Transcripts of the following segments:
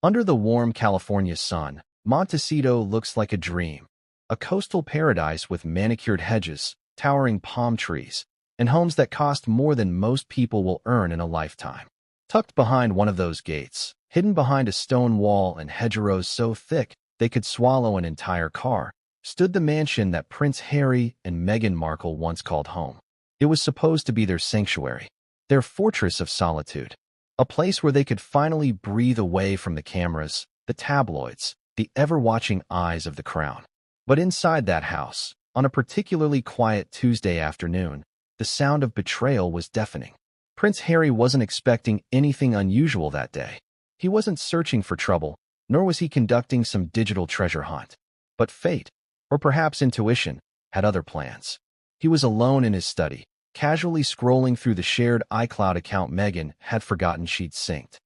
Under the warm California sun, Montecito looks like a dream, a coastal paradise with manicured hedges, towering palm trees, and homes that cost more than most people will earn in a lifetime. Tucked behind one of those gates, hidden behind a stone wall and hedgerows so thick they could swallow an entire car, stood the mansion that Prince Harry and Meghan Markle once called home. It was supposed to be their sanctuary, their fortress of solitude, a place where they could finally breathe away from the cameras, the tabloids, the ever-watching eyes of the crown. But inside that house, on a particularly quiet Tuesday afternoon, the sound of betrayal was deafening. Prince Harry wasn't expecting anything unusual that day. He wasn't searching for trouble, nor was he conducting some digital treasure hunt. But fate, or perhaps intuition, had other plans. He was alone in his study, casually scrolling through the shared iCloud account Meghan had forgotten she'd synced.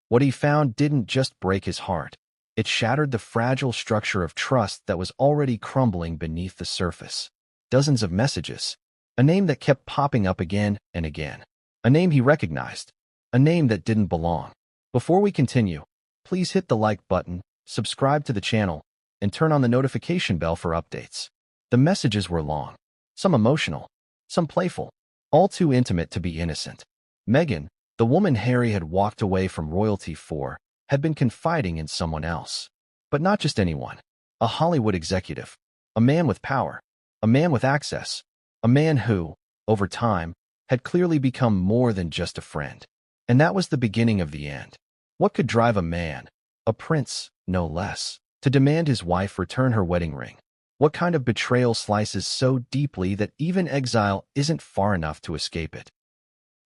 What he found didn't just break his heart. It shattered the fragile structure of trust that was already crumbling beneath the surface. Dozens of messages. A name that kept popping up again and again. A name he recognized. A name that didn't belong. Before we continue, please hit the like button, subscribe to the channel, and turn on the notification bell for updates. The messages were long. Some emotional. Some playful. All too intimate to be innocent. Meghan, the woman Harry had walked away from royalty for, had been confiding in someone else. But not just anyone. A Hollywood executive. A man with power. A man with access. A man who, over time, had clearly become more than just a friend. And that was the beginning of the end. What could drive a man, a prince, no less, to demand his wife return her wedding ring? What kind of betrayal slices so deeply that even exile isn't far enough to escape it?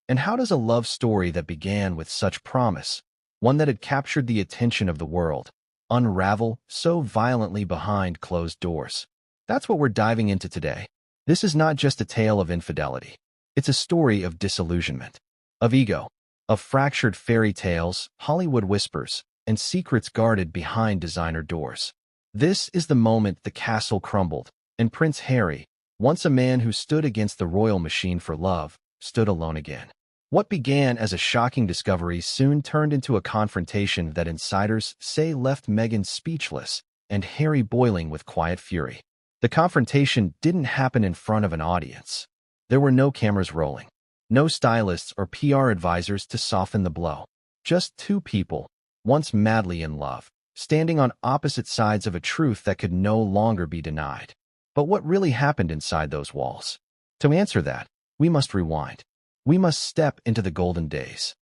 And how does a love story that began with such promise, one that had captured the attention of the world, unravel so violently behind closed doors? That's what we're diving into today. This is not just a tale of infidelity. It's a story of disillusionment, of ego, of fractured fairy tales, Hollywood whispers, and secrets guarded behind designer doors. This is the moment the castle crumbled, and Prince Harry, once a man who stood against the royal machine for love, stood alone again. What began as a shocking discovery soon turned into a confrontation that insiders say left Meghan speechless and Harry boiling with quiet fury. The confrontation didn't happen in front of an audience. There were no cameras rolling, no stylists or PR advisors to soften the blow. Just two people, once madly in love, standing on opposite sides of a truth that could no longer be denied. But what really happened inside those walls? To answer that, we must rewind. We must step into the golden days.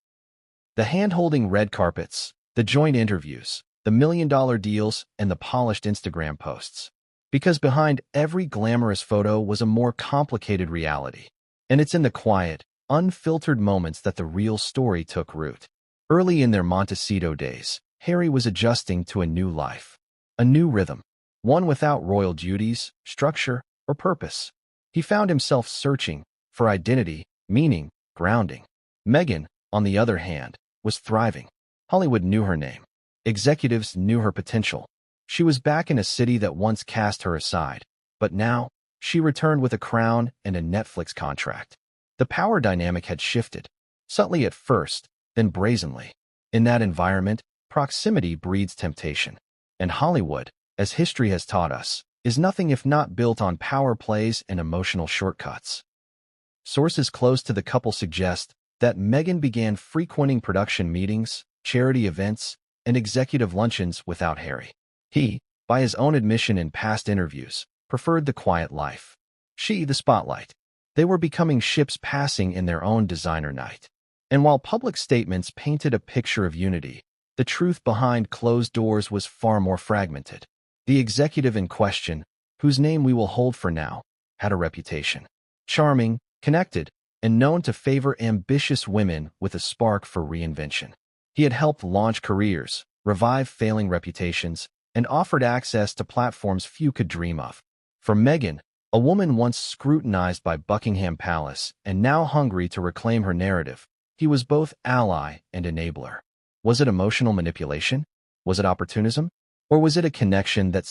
The hand-holding red carpets, the joint interviews, the million-dollar deals, and the polished Instagram posts. Because behind every glamorous photo was a more complicated reality. And it's in the quiet, unfiltered moments that the real story took root. Early in their Montecito days, Harry was adjusting to a new life, a new rhythm, one without royal duties, structure, or purpose. He found himself searching for identity, meaning, grounding. Meghan, on the other hand, was thriving. Hollywood knew her name. Executives knew her potential. She was back in a city that once cast her aside, but now, she returned with a crown and a Netflix contract. The power dynamic had shifted, subtly at first, then brazenly. In that environment, proximity breeds temptation. And Hollywood, as history has taught us, is nothing if not built on power plays and emotional shortcuts. Sources close to the couple suggest that Meghan began frequenting production meetings, charity events, and executive luncheons without Harry. He, by his own admission in past interviews, preferred the quiet life. She, the spotlight. They were becoming ships passing in their own designer night. And while public statements painted a picture of unity, the truth behind closed doors was far more fragmented. The executive in question, whose name we will hold for now, had a reputation. Charming, connected, and known to favor ambitious women with a spark for reinvention. He had helped launch careers, revive failing reputations, and offered access to platforms few could dream of. For Meghan, a woman once scrutinized by Buckingham Palace and now hungry to reclaim her narrative, he was both ally and enabler. Was it emotional manipulation? Was it opportunism? Or was it a connection that